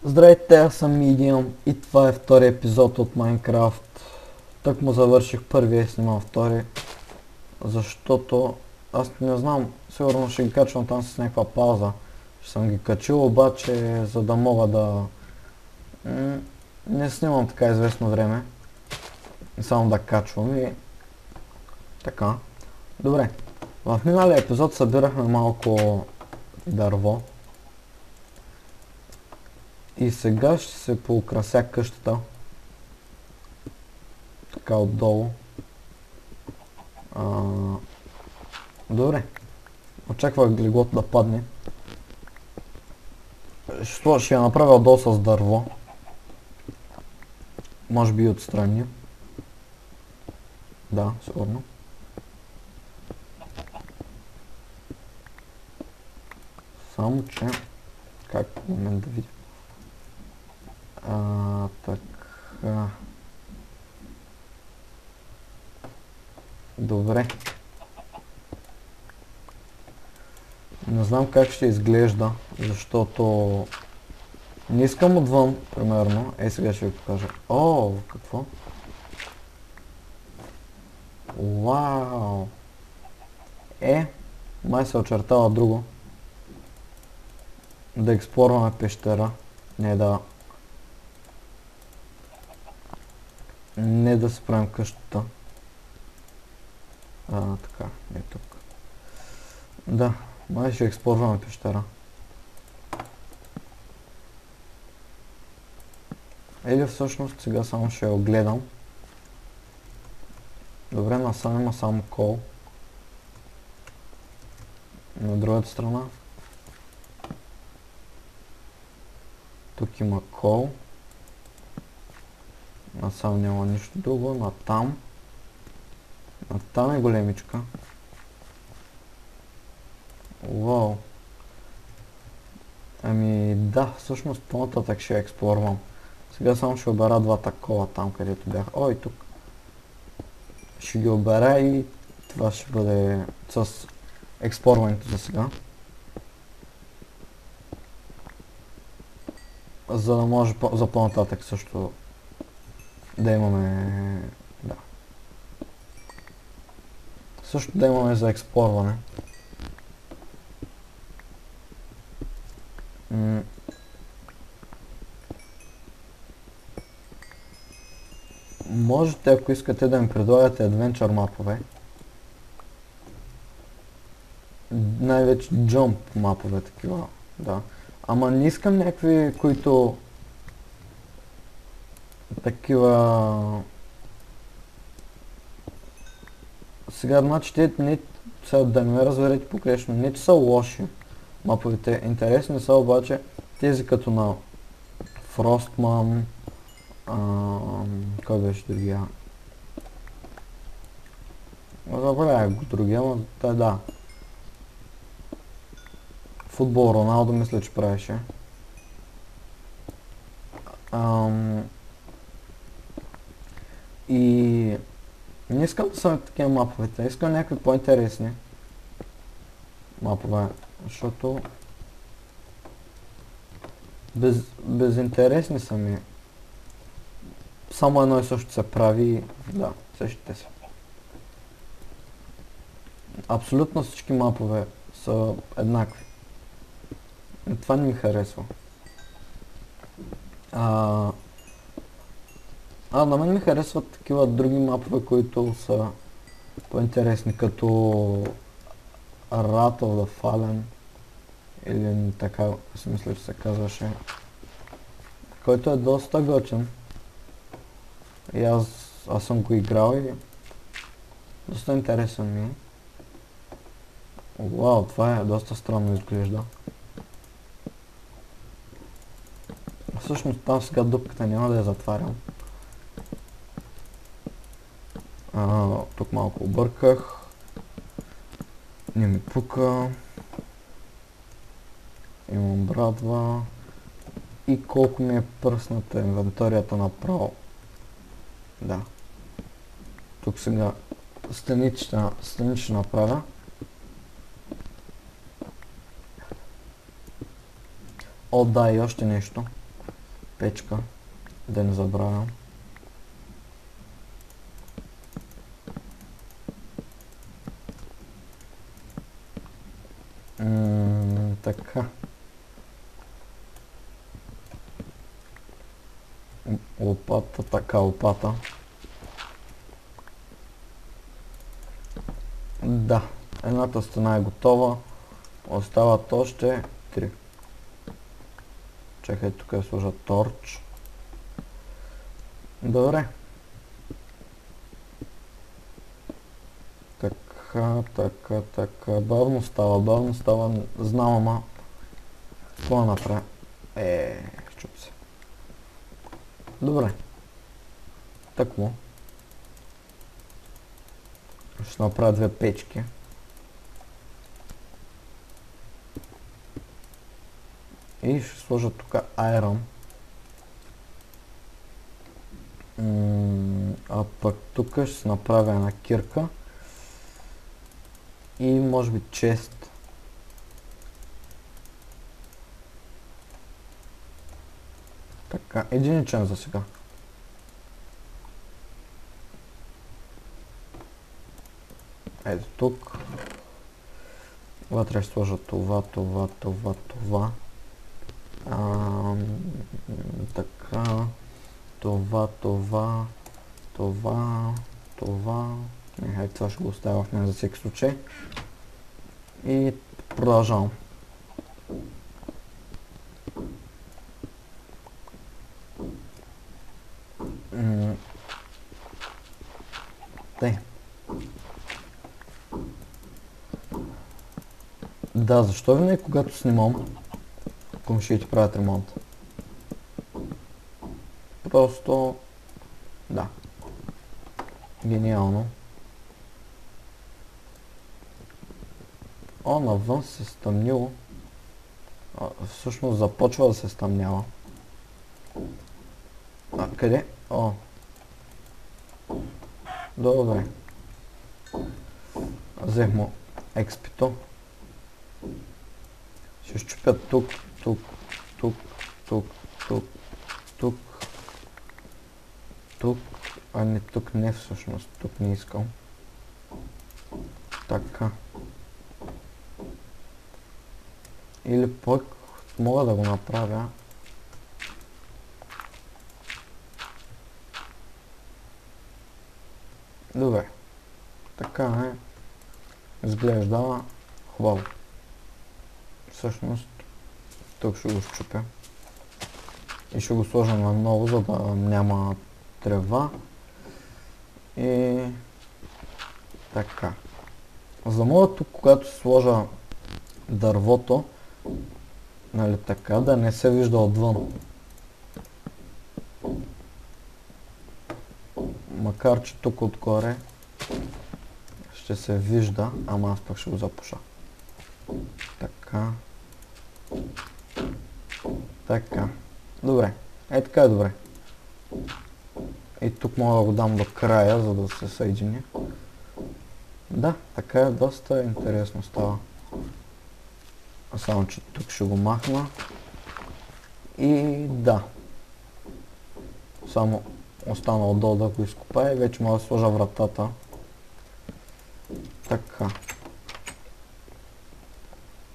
Здравейте, аз съм Medium и това е втори епизод от Майнкрафт. Тък му завърших първия и снимам втори, защото аз не знам, сигурно ще ги качвам там с някаква пауза. Ще съм ги качил, обаче за да мога да не снимам така известно време, само да качвам и така. Добре, в миналия епизод събирахме малко дърво и сега ще се поукрася къщата. Така отдолу. А, добре. Очаквах леглото да падне. Ще я направя отдолу с дърво. Може би и отстрани. Да, сигурно. Само че... Как момент да видя. Така... Добре. Не знам как ще изглежда, защото не искам отвън, примерно. Сега ще ви покажа. О, какво? Вау! Май се очертава друго. Да експлорваме пещера. Не да... Не да се правим къщата. Така, е тук. Да, май ще експлорваме пещера. Или всъщност сега само ще я огледам. Добре, насам има само кол. На другата страна. Тук има кол. Насам няма нищо друго. Натам. Натам е големичка. Уау. Ами да, всъщност по-нататък ще експлорвам. Сега само ще обера двата кола там, където бях. Ой, тук. Ще ги обера и това ще бъде с експлорването за сега. За да може за по-нататък също да имаме... Да. Също да имаме за експлорване. Можете, ако искате да ми предлагате адвенчър мапове. Най-вече jump мапове такива, да. Ама не искам някакви, които такива... Сега, значи те не... Сега да не ме разберете погрешно, не че са лоши маповете. Интересни са обаче тези като на Frostman. Кой беше другия? Забравях го другия, но да. Футбол Роналдо мисля, че правеше. И не искам да са такива маповете, искам някакви по-интересни мапове, защото безинтересни са ми. Само едно и също се прави и да, същите са. Абсолютно всички мапове са еднакви. И това не ми харесва. На мен ми харесват такива други мапове, които са по-интересни, като Wrath of the Fallen, или така си мисля, че се казваше, който е доста готин. И аз съм го играл и доста интересен ми е. Вау, това е доста странно изглежда. Всъщност там сега дупката няма да я затварям. Тук малко обърках. Не ми пука. Имам брадва. И колко ми е пръсната инвентарията направо. Да. Тук сега стени ще направя. О, да, и още нещо. печка, да не забравям. Така. Лопата, така лопата. Да, едната стена е готова. Остават още 3. Чакай, тук я сложа торч. Добре. Така. Бавно става. Знам, ама. Какво направя? Щуп се. Добре. Такво. Ще направя 2 печки. И ще сложа тук айрон. А пък тук ще се направя една кирка. И може би чест. Така, единичен за сега. Ето тук. Вътре ще сложа това. Така. Това. Хайде, това ще го оставя в мен за всеки случай. И продължавам. Да, защо винаги когато снимам, комшиите правят ремонт? Просто... да. Гениално. О, навън се стъмнило. Всъщност започва да се стъмнява. Къде? О. Добре. Взех му експито. Ще щупя тук. А не, тук не всъщност. Тук не искам. Така. Или пък мога да го направя. Добре. Така изглежда хубаво. Всъщност тук ще го счупя. И ще го сложа наново, за да няма трева. И така. За да мога тук, когато сложа дървото, нали така, да не се вижда отвън. Макар че тук отгоре ще се вижда, ама аз пък ще го запуша. Така. Добре. Така е добре. И тук мога да го дам до края, за да се съедини. Да, така е, доста интересно става. Само че тук ще го махна. И да. Само остана отдолу да го изкопая и вече мога да сложа вратата. Така.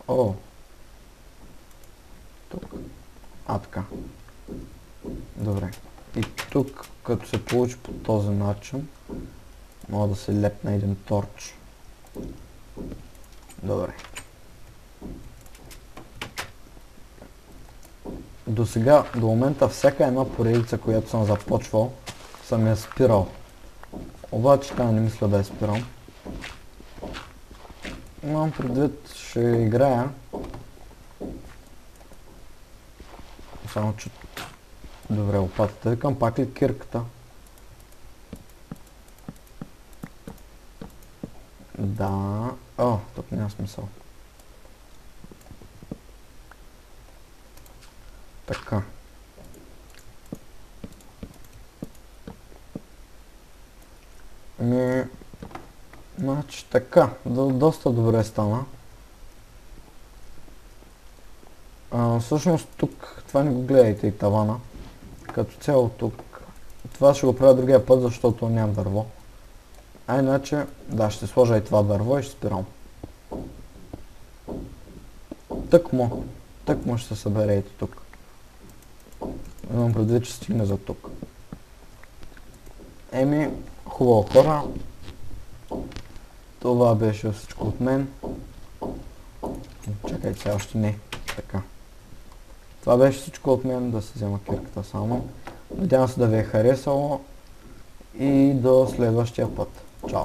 О. Тук. Така. Добре. И тук, като се получи по този начин, мога да се лепна един торч. Добре. До сега, до момента, всяка една поредица, която съм започвал, съм я спирал. Обаче така не мисля да я спирам. Имам предвид, ще играя. Само че... Добре, лопатата. Викам пак ли кирката? Да... О, тук няма смисъл. Така. Значи така, доста добре стана. Всъщност тук, това не го гледайте и тавана. като цяло тук. Това ще го правя другия път, защото нямам дърво. А иначе, да, ще сложа и това дърво и ще спирам. Тъкмо ще се събере ето тук. Имам предвид, че стигне за тук. Еми, хубаво хора. Това беше всичко от мен. Чакайте, сега още не. Така. Това беше всичко от мен, да се взема кирката само. Надявам се да ви е харесало и до следващия път. Чао!